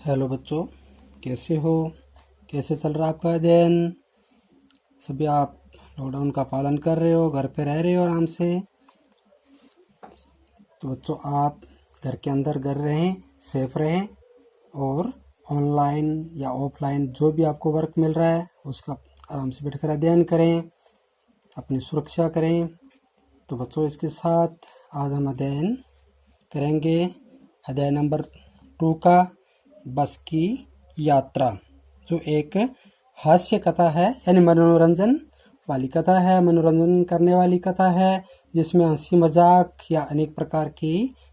Hello बच्चों, कैसे हो? कैसे चल रहा है आपका दिन? सभी आप लॉकडाउन का पालन कर रहे हो, घर पे रह रहे हो आराम से? तो बच्चों, आप घर के अंदर घर रहें, सेफ रहें और ऑनलाइन या ऑफलाइन जो भी आपको वर्क मिल रहा है उसका आराम से बैठकर अध्ययन करें, अपनी सुरक्षा करें। तो बच्चों, इसके साथ आज हम अध्ययन करेंगे अध्याय नंबर 2 का बस की यात्रा, जो एक हास्य कथा है, यानी मनोरंजन वाली कथा है, मनोरंजन करने वाली कथा है, जिसमें हंसी मजाक या अनेक प्रकार की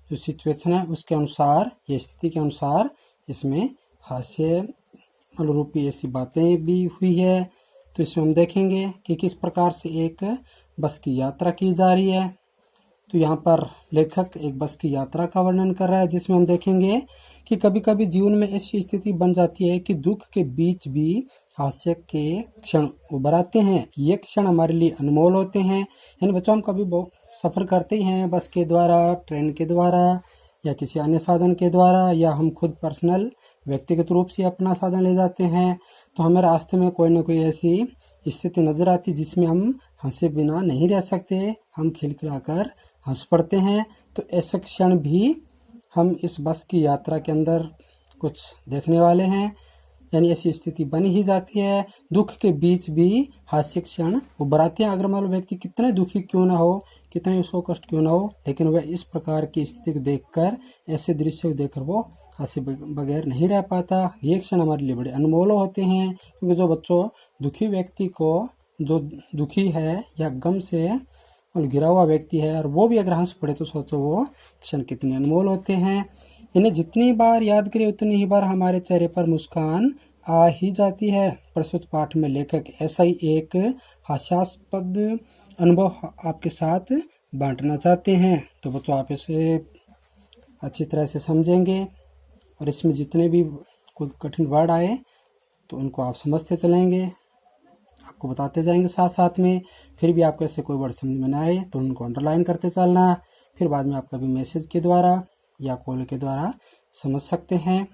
जो सिचुएशन है उसके अनुसार या स्थिति के अनुसार इसमें हास्य अनुरूपी ऐसी बातें भी हुई है। तो इसमें हम देखेंगे कि किस प्रकार से एक बस की यात्रा की जा रही है। तो यहाँ पर लेखक एक बस की यात्रा का वर्णन कर रहा है, जिसमें हम देखेंगे कि कभी कभी जीवन में ऐसी स्थिति बन जाती है कि दुख के बीच भी हास्य के क्षण उभर आते हैं। ये क्षण हमारे लिए अनमोल होते हैं। यानी बच्चों, हम कभी सफ़र करते ही हैं बस के द्वारा, ट्रेन के द्वारा या किसी अन्य साधन के द्वारा, या हम खुद पर्सनल व्यक्तिगत रूप से अपना साधन ले जाते हैं। तो हमें रास्ते में कोई ना कोई ऐसी स्थिति नज़र आती जिसमें हम हंसे बिना नहीं रह सकते, हम खिलखिलाकर हंस पड़ते हैं। तो ऐसे क्षण भी हम इस बस की यात्रा के अंदर कुछ देखने वाले हैं। यानी ऐसी स्थिति बनी ही जाती है, दुख के बीच भी हास्य क्षण उभर आते हैं। अगर मान लो व्यक्ति कितने दुखी क्यों ना हो, कितने उसको कष्ट क्यों ना हो, लेकिन वह इस प्रकार की स्थिति को देखकर, ऐसे दृश्य को देखकर वो हंसे बगैर नहीं रह पाता। ये क्षण हमारे लिए बड़े अनमोल होते हैं, क्योंकि जो बच्चों दुखी व्यक्ति को, जो दुखी है या गम से गिरा हुआ व्यक्ति है, और वो भी अगर हंस पड़े तो सोचो वो क्षण कितने अनमोल होते हैं। इन्हें जितनी बार याद करें उतनी ही बार हमारे चेहरे पर मुस्कान आ ही जाती है। प्रस्तुत पाठ में लेखक ऐसा ही एक हास्यास्पद अनुभव आपके साथ बांटना चाहते हैं। तो बच्चों, आप इसे अच्छी तरह से समझेंगे और इसमें जितने भी कोई कठिन वर्ड आए तो उनको आप समझते चलेंगे, आपको बताते जाएंगे साथ साथ में। फिर भी आपको ऐसे कोई वर्ड समझ में ना आए तो उनको अंडरलाइन करते चलना, फिर बाद में आप कभी मैसेज के द्वारा या कॉल के द्वारा समझ सकते हैं।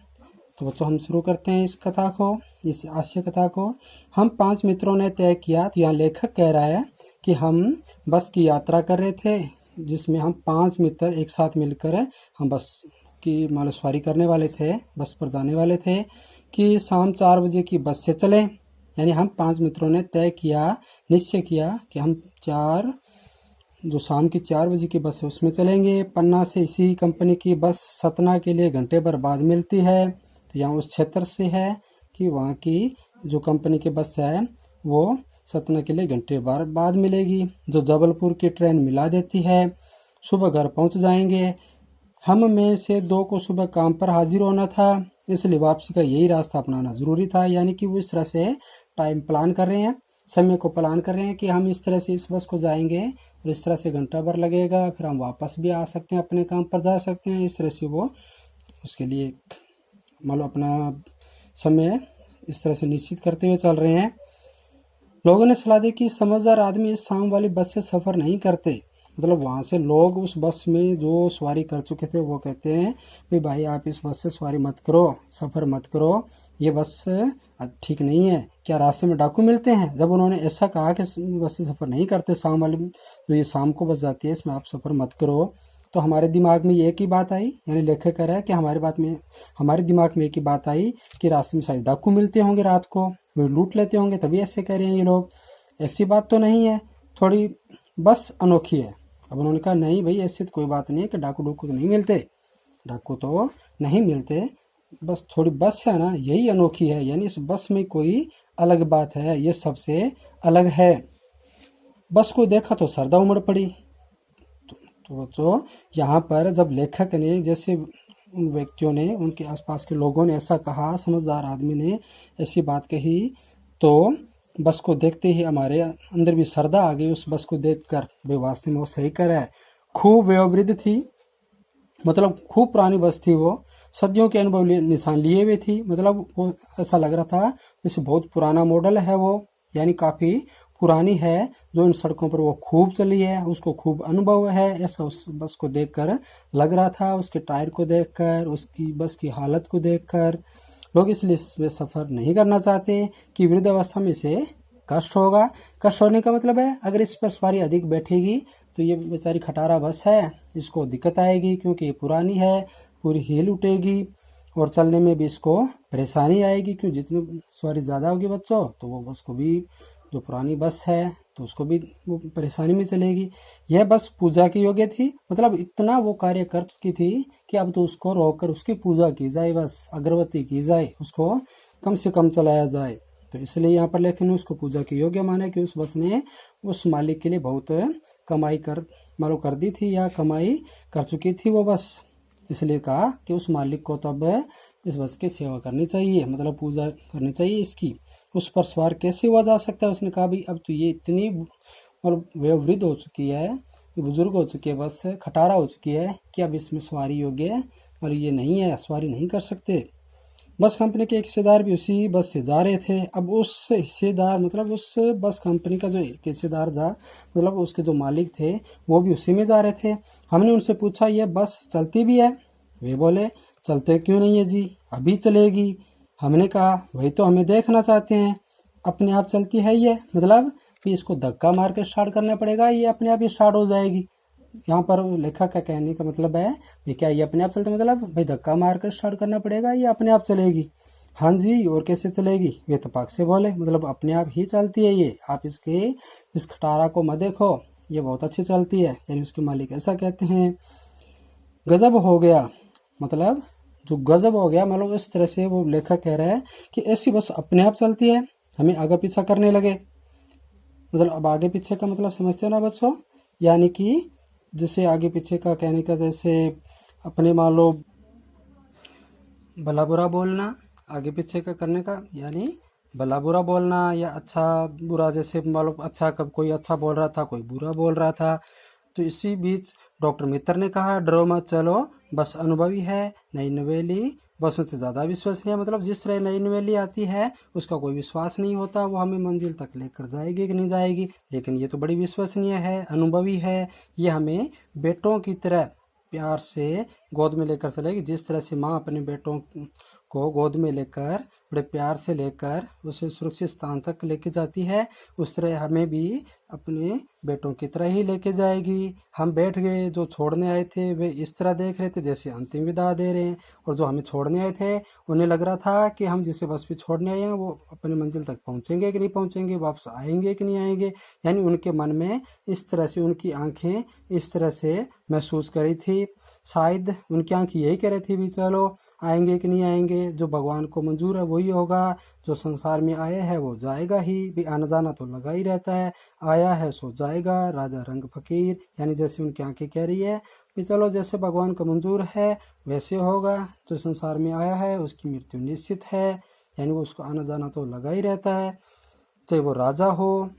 तो बच्चों, हम शुरू करते हैं इस कथा को, इस हास्य कथा को। हम 5 मित्रों ने तय किया, तो यहाँ लेखक कह रहा है कि हम बस की यात्रा कर रहे थे, जिसमें हम 5 मित्र एक साथ मिलकर हम बस की मान लो सवारी करने वाले थे, बस पर जाने वाले थे कि शाम 4 बजे की बस से चले। यानी हम 5 मित्रों ने तय किया, निश्चय किया कि हम जो शाम की 4 बजे की बस है उसमें चलेंगे। पन्ना से इसी कंपनी की बस सतना के लिए घंटे भर बाद मिलती है। तो यहाँ उस क्षेत्र से है कि वहाँ की जो कंपनी की बस है वो सतना के लिए घंटे भर बाद मिलेगी, जो जबलपुर की ट्रेन मिला देती है। सुबह घर पहुँच जाएंगे। हम में से 2 को सुबह काम पर हाजिर होना था, इसलिए वापसी का यही रास्ता अपनाना जरूरी था। यानी कि वो इस तरह से टाइम प्लान कर रहे हैं, समय को प्लान कर रहे हैं कि हम इस तरह से इस बस को जाएंगे और इस तरह से घंटा भर लगेगा, फिर हम वापस भी आ सकते हैं, अपने काम पर जा सकते हैं। इस तरह से वो उसके लिए मान लो अपना समय इस तरह से निश्चित करते हुए चल रहे हैं। लोगों ने सलाह दी कि समझदार आदमी इस शाम वाली बस से सफ़र नहीं करते। मतलब वहाँ से लोग उस बस में जो सवारी कर चुके थे वो कहते हैं भाई आप इस बस से सवारी मत करो, सफ़र मत करो, ये बस ठीक नहीं है। क्या रास्ते में डाकू मिलते हैं? जब उन्होंने ऐसा कहा कि बस से सफ़र नहीं करते, शाम वाली जो ये शाम को बस जाती है इसमें आप सफ़र मत करो, तो हमारे दिमाग में एक ही बात आई। यानी लेखक कह रहा है कि हमारे दिमाग में एक ही बात आई कि रास्ते में शायद डाकू मिलते होंगे, रात को वो लूट लेते होंगे, तभी ऐसे कह रहे हैं ये लोग। ऐसी बात तो नहीं है, थोड़ी बस अनोखी है। अब उन्होंने कहा नहीं भाई, ऐसी तो कोई बात नहीं है कि डाकू तो नहीं मिलते, डाकू तो नहीं मिलते, बस थोड़ी बस है ना यही अनोखी है। यानी इस बस में कोई अलग बात है, ये सबसे अलग है। बस को देखा तो सरदा उमड़ पड़ी। तो बच्चों, यहाँ पर जब लेखक ने, जैसे उन व्यक्तियों ने, उनके आसपास के लोगों ने ऐसा कहा, समझदार आदमी ने ऐसी बात कही, तो बस को देखते ही हमारे अंदर भी सरदा आ गई उस बस को देखकर। वे वास्तव में वो सही कर है, खूब वयोवृद्ध थी, मतलब खूब पुरानी बस थी वो, सदियों के अनुभव निशान लिए हुए थी। मतलब वो ऐसा लग रहा था जैसे बहुत पुराना मॉडल है वो, यानी काफ़ी पुरानी है, जो इन सड़कों पर वो खूब चली है, उसको खूब अनुभव है, ऐसा उस बस को देखकर लग रहा था। उसके टायर को देखकर, उसकी बस की हालत को देखकर लोग इसलिए इसमें सफ़र नहीं करना चाहते कि वृद्धावस्था में इसे कष्ट होगा। कष्ट होने का मतलब है अगर इस पर सवारी अधिक बैठेगी तो ये बेचारी खटारा बस है, इसको दिक्कत आएगी क्योंकि ये पुरानी है, पूरी हील उठेगी और चलने में भी इसको परेशानी आएगी। क्यों, जितनी सवारी ज़्यादा होगी बच्चों तो वो बस को भी, जो पुरानी बस है तो उसको भी वो परेशानी में चलेगी। यह बस पूजा की योग्य थी, मतलब इतना वो कार्य कर चुकी थी कि अब तो उसको रोककर उसकी पूजा की जाए, बस अगरबत्ती की जाए, उसको कम से कम चलाया जाए। तो इसलिए यहाँ पर लेखन ने उसको पूजा की योग्य माना कि उस बस ने उस मालिक के लिए बहुत कमाई कर दी थी या कमाई कर चुकी थी वो बस। इसलिए कहा कि उस मालिक को तब इस बस की सेवा करनी चाहिए, मतलब पूजा करनी चाहिए इसकी। उस पर सवार कैसे हुआ जा सकता है? उसने कहा भाई अब तो ये इतनी मतलब वयोवृद्ध हो चुकी है, ये बुजुर्ग हो चुकी है, बस खटारा हो चुकी है कि अब इसमें सवारी योग्य है और ये नहीं है, सवारी नहीं कर सकते। बस कंपनी के एक हिस्सेदार भी उसी बस से जा रहे थे। अब उस हिस्सेदार मतलब उस बस कंपनी का जो एक हिस्सेदार था, मतलब उसके जो मालिक थे वो भी उसी में जा रहे थे। हमने उनसे पूछा ये बस चलती भी है? वे बोले चलते क्यों नहीं है जी, अभी चलेगी। हमने कहा वही तो हमें देखना चाहते हैं, अपने आप चलती है ये, मतलब कि इसको धक्का मार के स्टार्ट करना पड़ेगा, ये अपने आप ही स्टार्ट हो जाएगी। यहाँ पर लेखक का कहने का मतलब है ये क्या ये अपने आप चलते, मतलब भाई धक्का मार कर स्टार्ट करना पड़ेगा, ये अपने आप चलेगी? हाँ जी, और कैसे चलेगी? वे तपाक से बोले, मतलब अपने आप ही चलती है ये, आप इस खटारा को मत देखो, ये बहुत अच्छी चलती है। यानी उसके मालिक ऐसा कहते हैं। गजब हो गया, मतलब जो गजब हो गया, मतलब इस तरह से वो लेखक कह रहा है कि ऐसी बस अपने आप चलती है, हमें आगे पीछा करने लगे। मतलब अब आगे पीछे का मतलब समझते हो ना बच्चों, यानी कि जैसे आगे पीछे का कहने का, जैसे अपने मान लो भला बुरा बोलना, आगे पीछे का करने का यानी भला बुरा बोलना या अच्छा बुरा, जैसे मान लो अच्छा कब कोई अच्छा बोल रहा था, कोई बुरा बोल रहा था। तो इसी बीच डॉक्टर मित्र ने कहा डरो मत चलो, बस अनुभवी है, नई नवेली बसों से ज़्यादा विश्वसनीय, मतलब जिस तरह नई नवेली आती है उसका कोई विश्वास नहीं होता वो हमें मंजिल तक लेकर जाएगी कि नहीं जाएगी, लेकिन ये तो बड़ी विश्वसनीय है, अनुभवी है, ये हमें बेटों की तरह प्यार से गोद में लेकर चलेगी। जिस तरह से माँ अपने बेटों को गोद में लेकर बड़े प्यार से लेकर उसे सुरक्षित स्थान तक लेके जाती है, उस तरह हमें भी अपने बेटों की तरह ही लेके जाएगी। हम बैठ गए, जो छोड़ने आए थे वे इस तरह देख रहे थे जैसे अंतिम विदा दे रहे हैं, और जो हमें छोड़ने आए थे उन्हें लग रहा था कि हम जिसे बस पे छोड़ने आए हैं वो अपने मंजिल तक पहुंचेंगे कि नहीं पहुंचेंगे, वापस आएंगे कि नहीं आएंगे। यानी उनके मन में इस तरह से, उनकी आंखें इस तरह से महसूस करी थी। शायद उनकी आंखें यही कह रही थी भी चलो आएंगे कि नहीं आएंगे, जो भगवान को मंजूर है वही होगा, जो संसार में आया है वो जाएगा ही, भी आना जाना तो लगा ही रहता है, आया है सो जाएगा, राजा रंग फकीर। यानी जैसे उनकी आंखें कह रही है कि चलो जैसे भगवान को मंजूर है वैसे होगा, जो संसार में आया है उसकी मृत्यु निश्चित है, यानी वो उसको आना जाना तो लगा ही रहता है, चाहे वो राजा हो,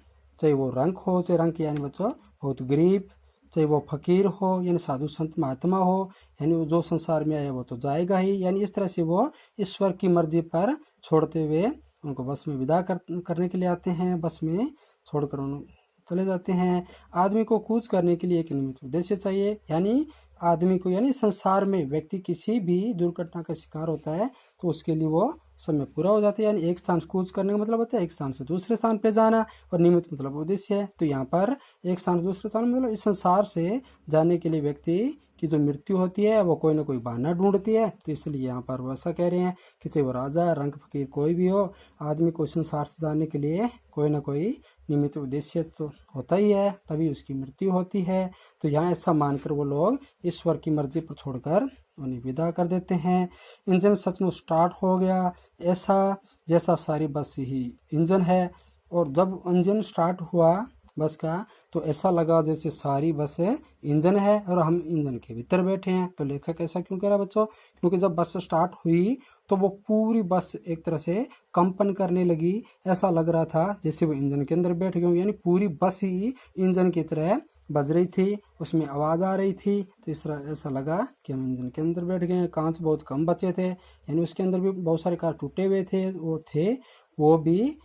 चाहे वो रंग हो, चाहे रंग यानी बच्चों बहुत गरीब, चाहे वो फकीर हो यानी साधु संत महात्मा हो, यानी वो जो संसार में आया वो तो जाएगा ही। यानी इस तरह से वो ईश्वर की मर्जी पर छोड़ते हुए उनको बस में विदा करने के लिए आते हैं, बस में छोड़कर उन चले जाते हैं। आदमी को कूच करने के लिए एक निमित्त उद्देश्य चाहिए, यानी आदमी को, यानी संसार में व्यक्ति किसी भी दुर्घटना का शिकार होता है तो उसके लिए वो समय पूरा हो जाता है। यानी एक स्थान से कूच करने का मतलब होता है एक स्थान से दूसरे स्थान पे जाना, और निमित्त मतलब उद्देश्य है। तो यहाँ पर एक स्थान से दूसरे स्थान मतलब इस संसार से जाने के लिए व्यक्ति की जो मृत्यु होती है वो कोई ना कोई बहाना ढूंढती है। तो इसलिए यहाँ पर वो ऐसा कह रहे हैं कि चाहे वो राजा रंग फकीर कोई भी हो, आदमी को संसार से जाने के लिए कोई ना कोई निमित्त उद्देश्य तो होता ही है, तभी उसकी मृत्यु होती है। तो यहाँ ऐसा मानकर वो लोग ईश्वर की मर्जी पर छोड़कर उन्हें विदा कर देते हैं। इंजन सचमुच स्टार्ट हो गया, ऐसा जैसा सारी बस ही इंजन है। और जब इंजन स्टार्ट हुआ बस का तो ऐसा लगा जैसे सारी बस इंजन है और हम इंजन के भीतर बैठे हैं। तो लेखक ऐसा क्यों कह रहा है बच्चों? क्योंकि जब बस स्टार्ट हुई तो वो पूरी बस एक तरह से कंपन करने लगी, ऐसा लग रहा था जैसे वो इंजन के अंदर बैठ गए, यानी पूरी बस ही इंजन की तरह बज रही थी, उसमें आवाज़ आ रही थी। तो इस तरह ऐसा लगा कि हम इंजन के अंदर बैठ गए हैं। कांच बहुत कम बचे थे, यानी उसके अंदर भी बहुत सारे कांच टूटे हुए थे, वो भी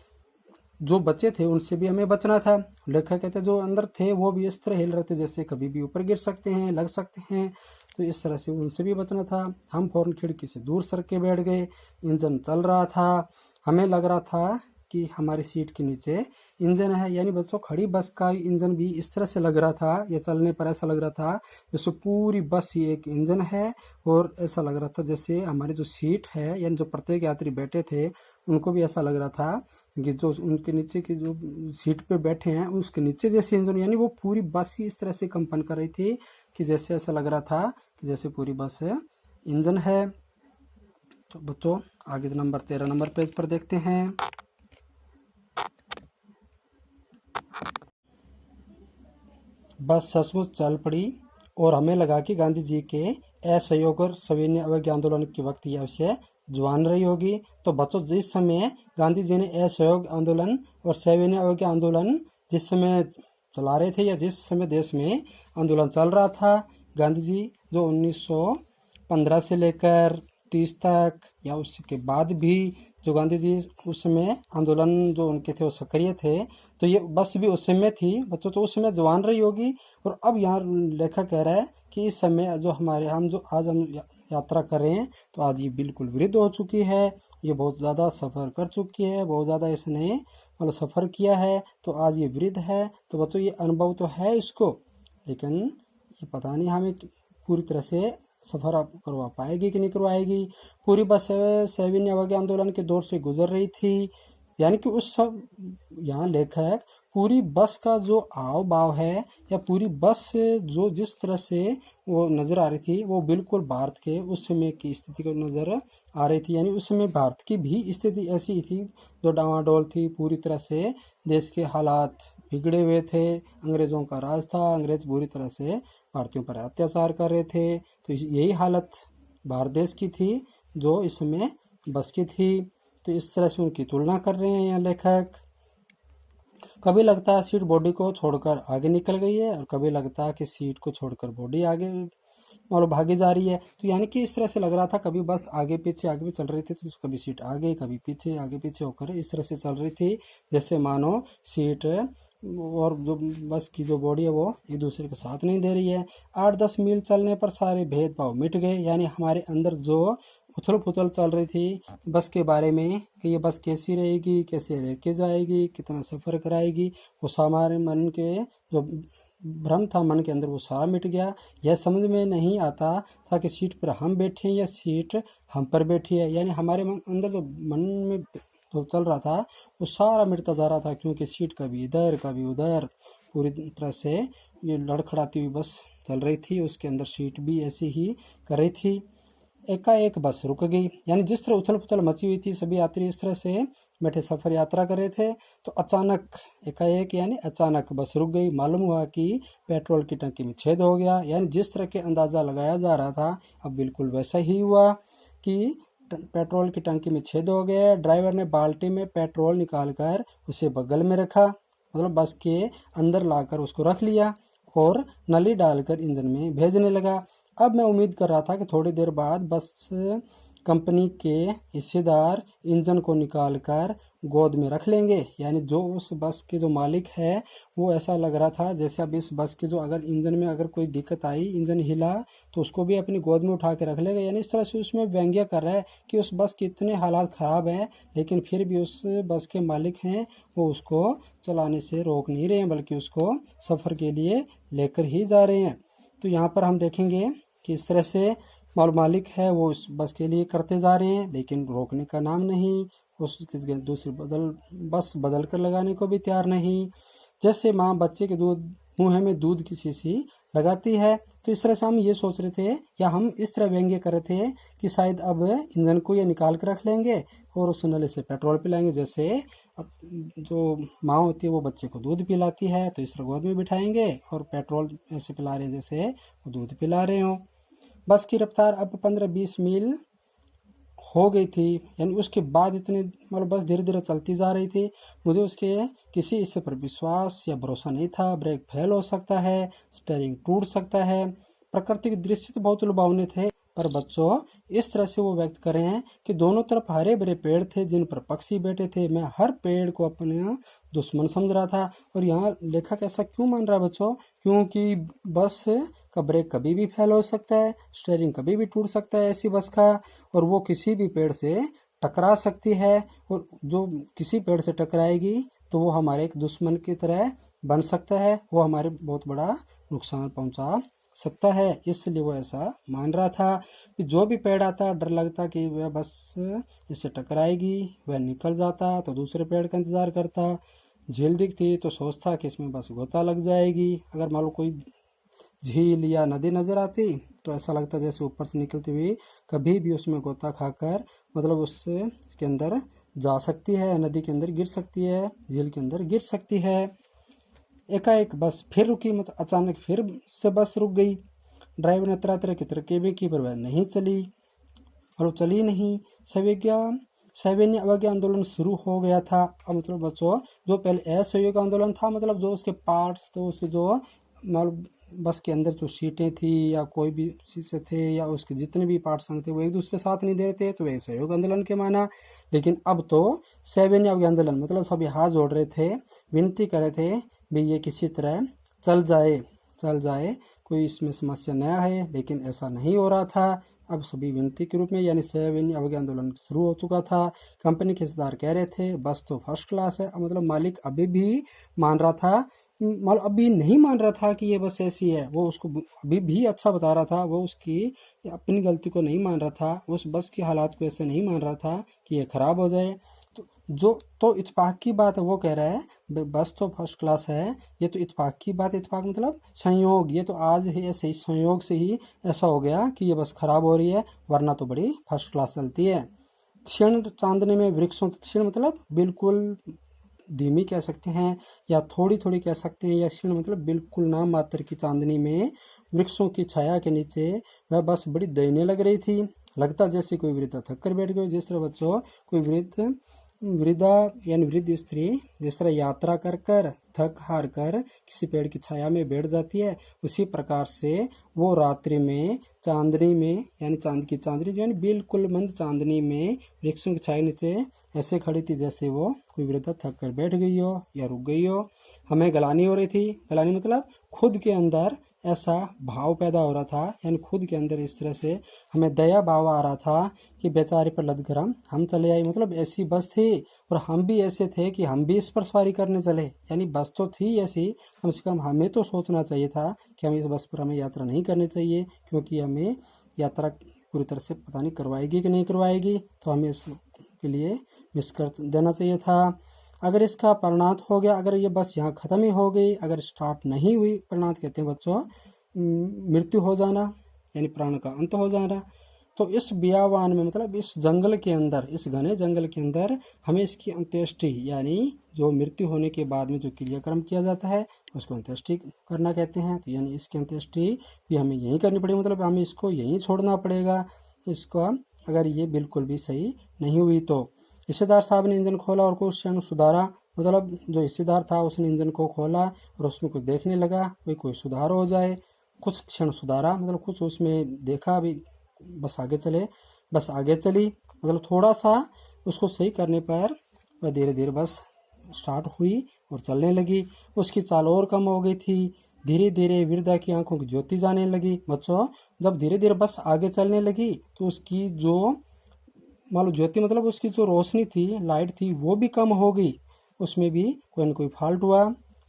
जो बचे थे उनसे भी हमें बचना था। लेखक कहते जो अंदर थे वो भी इस तरह हिल रहे थे जैसे कभी भी ऊपर गिर सकते हैं, लग सकते हैं, तो इस तरह से उनसे भी बचना था। हम फौरन खिड़की से दूर सर के बैठ गए। इंजन चल रहा था, हमें लग रहा था कि हमारी सीट के नीचे इंजन है। यानी बच्चों खड़ी बस का इंजन भी इस तरह से लग रहा था, या चलने पर ऐसा लग रहा था जैसे पूरी बस ही एक इंजन है। और ऐसा लग रहा था जैसे हमारी जो सीट है, यानी जो प्रत्येक यात्री बैठे थे उनको भी ऐसा लग रहा था कि जो उनके नीचे की जो सीट पे बैठे हैं उसके नीचे जैसे इंजन, यानी वो पूरी बस ही इस तरह से कंपन कर रही थी कि जैसे ऐसा लग रहा था कि जैसे पूरी बस इंजन है। तो बच्चों आगे नंबर 13 नंबर पेज पर देखते हैं। बस सचमुच चल पड़ी और हमें लगा कि गांधी जी के असहयोग और सविनय अवज्ञा आंदोलन के वक्त यह अवश्य जुआन रही होगी। तो बच्चों जिस समय गांधी जी ने असहयोग आंदोलन और सविनय अवज्ञा आंदोलन जिस समय चला रहे थे, या जिस समय देश में आंदोलन चल रहा था, गांधी जी जो 1915 से लेकर 30 तक या उसके बाद भी जो गांधी जी उस समय आंदोलन जो उनके थे वो सक्रिय थे, तो ये बस भी उस समय थी बच्चों, तो उस समय जवान रही होगी। और अब यहाँ लेखक कह रहा है कि इस समय जो हमारे हम यात्रा कर रहे हैं तो आज ये बिल्कुल वृद्ध हो चुकी है, ये बहुत ज़्यादा सफ़र कर चुकी है, बहुत ज़्यादा इसने मतलब सफ़र किया है, तो आज ये वृद्ध है। तो बच्चों ये अनुभव तो है इसको, लेकिन ये पता नहीं हमें पूरी तरह से सफ़र आप करवा पाएगी कि नहीं करवाएगी। पूरी बस सविनय अवज्ञा आंदोलन के दौर से गुजर रही थी, यानी कि उस सब यहाँ लेखक पूरी बस का जो आव भाव है या पूरी बस जो जिस तरह से वो नज़र आ रही थी वो बिल्कुल भारत के उस समय की स्थिति को नज़र आ रही थी। यानी उस समय भारत की भी स्थिति ऐसी थी जो डावाडोल थी, पूरी तरह से देश के हालात बिगड़े हुए थे, अंग्रेज़ों का राज था, अंग्रेज बुरी तरह से भारतीयों पर अत्याचार कर रहे थे। तो यही हालत भारत देश की थी जो इस समय बस की थी। तो इस तरह से उनकी तुलना कर रहे हैं यहाँ लेखक। कभी लगता है सीट बॉडी को छोड़कर आगे निकल गई है और कभी लगता है कि सीट को छोड़कर बॉडी आगे और भागी जा रही है। तो यानी कि इस तरह से लग रहा था कभी बस आगे पीछे चल रही थी, तो कभी सीट आगे कभी पीछे आगे पीछे होकर इस तरह से चल रही थी जैसे मानो सीट और जो बस की जो बॉडी है वो एक दूसरे के साथ नहीं दे रही है। 8-10 मील चलने पर सारे भेदभाव मिट गए, यानी हमारे अंदर जो उथल पुथल चल रही थी बस के बारे में कि ये बस कैसी रहेगी, कैसे लेके जाएगी, कितना सफ़र कराएगी, वो हमारे मन के जो भ्रम था मन के अंदर वो सारा मिट गया। यह समझ में नहीं आता था कि सीट पर हम बैठे हैं या सीट हम पर बैठी है, यानी हमारे अंदर जो मन में जो चल रहा था वो सारा मिटता जा रहा था, क्योंकि सीट कभी इधर कभी उधर पूरी तरह से ये लड़खड़ाती हुई बस चल रही थी। उसके अंदर सीट भी ऐसी ही कर रही थी। एकाएक बस रुक गई, यानी जिस तरह उथल पुथल मची हुई थी, सभी यात्री इस तरह से बैठे सफर यात्रा कर रहे थे, तो अचानक एकाएक यानी अचानक बस रुक गई। मालूम हुआ कि पेट्रोल की टंकी में छेद हो गया, यानी जिस तरह के अंदाज़ा लगाया जा रहा था अब बिल्कुल वैसा ही हुआ कि पेट्रोल की टंकी में छेद हो गया। ड्राइवर ने बाल्टी में पेट्रोल निकालकर उसे बगल में रखा, मतलब बस के अंदर लाकर उसको रख लिया और नली डालकर इंजन में भेजने लगा। अब मैं उम्मीद कर रहा था कि थोड़ी देर बाद बस कंपनी के हिस्सेदार इंजन को निकालकर गोद में रख लेंगे, यानी जो उस बस के जो मालिक है वो ऐसा लग रहा था जैसे अब इस बस के जो अगर इंजन में अगर कोई दिक्कत आई, इंजन हिला, तो उसको भी अपनी गोद में उठा के रख लेगा। यानी इस तरह से उसमें व्यंग्य कर रहा है कि उस बस के इतने हालात ख़राब हैं लेकिन फिर भी उस बस के मालिक हैं वो उसको चलाने से रोक नहीं रहे हैं, बल्कि उसको सफ़र के लिए लेकर ही जा रहे हैं। तो यहाँ पर हम देखेंगे कि इस तरह से मालिक है वो इस बस के लिए करते जा रहे हैं, लेकिन रोकने का नाम नहीं, उस दूसरी बस बदल कर लगाने को भी तैयार नहीं। जैसे माँ बच्चे के मुँह में दूध की शीशी लगाती है, तो इस तरह से हम ये सोच रहे थे या हम इस तरह व्यंग्य कर रहे थे कि शायद अब इंजन को ये निकाल कर रख लेंगे और उस नले से पेट्रोल पिलाएंगे। जैसे अब जो माँ होती है वो बच्चे को दूध पिलाती है, तो इस तरह गोद में बिठाएंगे और पेट्रोल ऐसे पिला रहे हैं जैसे वो दूध पिला रहे हों। बस की रफ्तार अब 15-20 मील हो गई थी, यानी उसके बाद इतनी मतलब बस धीरे धीरे चलती जा रही थी। मुझे उसके किसी हिस्से पर विश्वास या भरोसा नहीं था। ब्रेक फेल हो सकता है, स्टीयरिंग टूट सकता है। प्रकृति के दृश्य तो बहुत लुभावने थे, पर बच्चों इस तरह से वो व्यक्त कर रहे हैं कि दोनों तरफ हरे भरे पेड़ थे जिन पर पक्षी बैठे थे, मैं हर पेड़ को अपना दुश्मन समझ रहा था। और यहाँ लेखक ऐसा क्यों मान रहा है बच्चों? क्योंकि बस का ब्रेक कभी भी फेल हो सकता है, स्टीयरिंग कभी भी टूट सकता है ऐसी बस का, और वो किसी भी पेड़ से टकरा सकती है, और जो किसी पेड़ से टकराएगी तो वो हमारे एक दुश्मन की तरह बन सकता है, वो हमारे बहुत बड़ा नुकसान पहुंचा सकता है। इसलिए वो ऐसा मान रहा था कि जो भी पेड़ आता डर लगता कि वह बस इससे टकराएगी, वह निकल जाता तो दूसरे पेड़ का इंतजार करता, झील दिखती तो सोचता कि इसमें बस गोता लग जाएगी। अगर मान लो कोई झील या नदी नजर आती तो ऐसा लगता जैसे ऊपर से निकलती हुई कभी भी उसमें गोता खाकर मतलब उससे के अंदर जा सकती है, नदी के अंदर गिर सकती है, झील के अंदर गिर सकती है। एकाएक बस फिर रुकी, मतलब अचानक फिर से बस रुक गई। ड्राइवर ने तरह तरह की तरकीबें की पर वह नहीं चली, और वो चली नहीं। सविनय अवज्ञा आंदोलन शुरू हो गया था। अब मतलब बच्चों जो पहले असहयोग आंदोलन था, मतलब जो उसके पार्ट्स तो उसके जो मतलब बस के अंदर जो सीटें थी या कोई भी शीशे थे या उसके जितने भी पार्ट्स थे वो एक दूसरे साथ नहीं दे रहे थे, तो वे सहयोग आंदोलन के माना। लेकिन अब तो सविनय अवज्ञा आंदोलन मतलब सभी हाथ जोड़ रहे थे, विनती कर रहे थे भाई ये किसी तरह चल जाए, कोई इसमें समस्या नया है। लेकिन ऐसा नहीं हो रहा था। अब सभी विनती के रूप में यानी सविनय अवज्ञा आंदोलन शुरू हो चुका था। कंपनी के हिस्सेदार कह रहे थे बस तो फर्स्ट क्लास है। मतलब मालिक अभी भी मान रहा था, मतलब अभी नहीं मान रहा था कि ये बस ऐसी है, वो उसको अभी भी अच्छा बता रहा था, वो उसकी अपनी गलती को नहीं मान रहा था, उस बस की हालात को ऐसे नहीं मान रहा था कि ये खराब हो जाए। तो इत्तेफाक की बात है, वो कह रहा है बस तो फर्स्ट क्लास है, ये तो इत्तेफाक की बात। इत्तेफाक मतलब संयोग, ये तो आज ही ऐसे संयोग से ही ऐसा हो गया कि ये बस खराब हो रही है, वरना तो बड़ी फर्स्ट क्लास चलती है। क्षण चांदने में वृक्षों की क्षण मतलब बिल्कुल धीमी कह सकते हैं या थोड़ी थोड़ी कह सकते हैं, या क्षण मतलब बिल्कुल नाम मात्र की चांदनी में वृक्षों की छाया के नीचे वह बस बड़ी दयनीय लग रही थी। लगता जैसे कोई वृद्धा थक कर बैठ गई। जिस तरह बच्चों कोई वृद्धा यानी वृद्ध स्त्री जिस तरह यात्रा कर कर थक हार कर किसी पेड़ की छाया में बैठ जाती है, उसी प्रकार से वो रात्रि में चांदनी में यानी चांद की चांदनी जो है बिल्कुल मंद चांदनी में वृक्षों की छाया नीचे ऐसे खड़ी थी जैसे वो कोई वृद्धा थक कर बैठ गई हो या रुक गई हो। हमें गलानी हो रही थी। गलानी मतलब खुद के अंदर ऐसा भाव पैदा हो रहा था, यानी खुद के अंदर इस तरह से हमें दया भाव आ रहा था कि बेचारे पर लद कर हम चले आए। मतलब ऐसी बस थी और हम भी ऐसे थे कि हम भी इस पर सवारी करने चले। यानी बस तो थी ऐसी, कम से कम हमें तो सोचना चाहिए था कि हम इस बस पर हमें यात्रा नहीं करनी चाहिए, क्योंकि हमें यात्रा पूरी तरह से पता नहीं करवाएगी कि नहीं करवाएगी, तो हमें इसके लिए मिस कर देना चाहिए था। अगर इसका परिणाम हो गया, अगर ये बस यहाँ ख़त्म ही हो गई, अगर स्टार्ट नहीं हुई, परिणाम कहते हैं बच्चों मृत्यु हो जाना यानी प्राण का अंत हो जाना। तो इस बियावान में मतलब इस जंगल के अंदर, इस घने जंगल के अंदर हमें इसकी अंत्येष्टि यानी जो मृत्यु होने के बाद में जो क्रियाक्रम किया जाता है उसको अंत्येष्टि करना कहते हैं। तो यानी इसकी अंत्येष्टि भी हमें यहीं करनी पड़ेगी, मतलब हमें इसको यहीं छोड़ना पड़ेगा इसको, अगर ये बिल्कुल भी सही नहीं हुई तो। हिस्सेदार साहब ने इंजन खोला और कुछ क्षण सुधारा। मतलब जो हिस्सेदार था उसने इंजन को खोला और उसमें कुछ देखने लगा कोई सुधार हो जाए। कुछ क्षण सुधारा मतलब कुछ उसमें देखा, अभी बस आगे चली, मतलब थोड़ा सा उसको सही करने पर वह धीरे धीरे बस स्टार्ट हुई और चलने लगी। उसकी चाल और कम हो गई थी। धीरे धीरे वृद्धा की आंखों की ज्योति जाने लगी। बच्चों जब धीरे धीरे बस आगे चलने लगी तो उसकी जो मान ज्योति मतलब उसकी जो रोशनी थी, लाइट थी, वो भी कम हो गई। उसमें भी कोई न कोई फॉल्ट हुआ,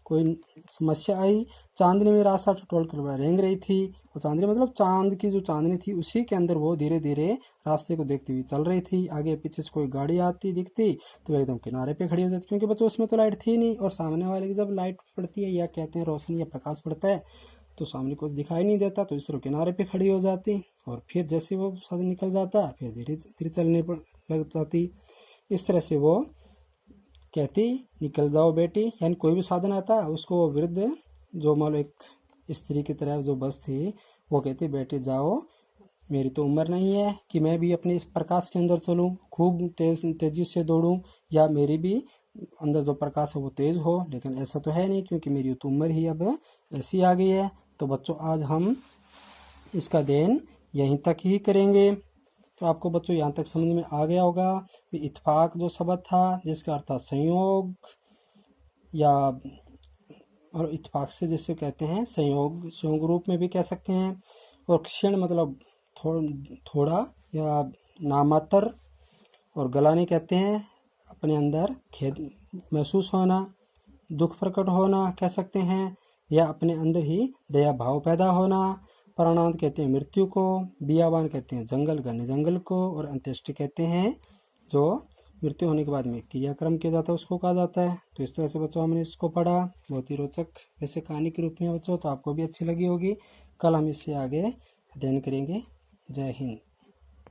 कोई समस्या आई। चांदनी में रास्ता टटोल कर वह रेंग रही थी। और चांदनी मतलब चांद की जो चांदनी थी उसी के अंदर वो धीरे धीरे रास्ते को देखती हुई चल रही थी। आगे पीछे से कोई गाड़ी आती दिखती तो एकदम किनारे पे खड़ी हो जाती, क्योंकि बच्चों उसमें तो लाइट थी नहीं, और सामने वाले की जब लाइट पड़ती है या कहते हैं रोशनी या प्रकाश पड़ता है तो सामने कुछ दिखाई नहीं देता, तो इस तरह किनारे पे खड़ी हो जाती। और फिर जैसे वो साधन निकल जाता फिर धीरे धीरे चलने पर लग जाती। इस तरह से वो कहती निकल जाओ बेटी, यानी कोई भी साधन आता उसको वृद्ध जो मान लो एक स्त्री की तरह जो बस थी वो कहती बेटी जाओ, मेरी तो उम्र नहीं है कि मैं भी अपने इस प्रकाश के अंदर चलूं, खूब तेजी से दौड़ूं, या मेरी भी अंदर जो प्रकाश है वो तेज हो। लेकिन ऐसा तो है नहीं, क्योंकि मेरी तो उम्र ही अब ऐसी आ गई है। तो बच्चों आज हम इसका अध्ययन यहीं तक ही करेंगे। तो आपको बच्चों यहाँ तक समझ में आ गया होगा कि इत्फाक जो शब्द था जिसका अर्थ था संयोग, या और इत्फाक से जिसे कहते हैं संयोग रूप में भी कह सकते हैं। और क्षीण मतलब थोड़ा या नामात्र, और गलानी कहते हैं अपने अंदर खेद महसूस होना, दुख प्रकट होना कह सकते हैं, या अपने अंदर ही दया भाव पैदा होना। प्राणांत कहते हैं मृत्यु को, बियाबान कहते हैं जंगल घने जंगल को, और अंत्येष्टि कहते हैं जो मृत्यु होने के बाद में क्रियाक्रम किया जाता है उसको कहा जाता है। तो इस तरह से बच्चों हमने इसको पढ़ा, बहुत ही रोचक वैसे कहानी के रूप में बच्चों, तो आपको भी अच्छी लगी होगी। कल हम इससे आगे अध्ययन करेंगे। जय हिंद।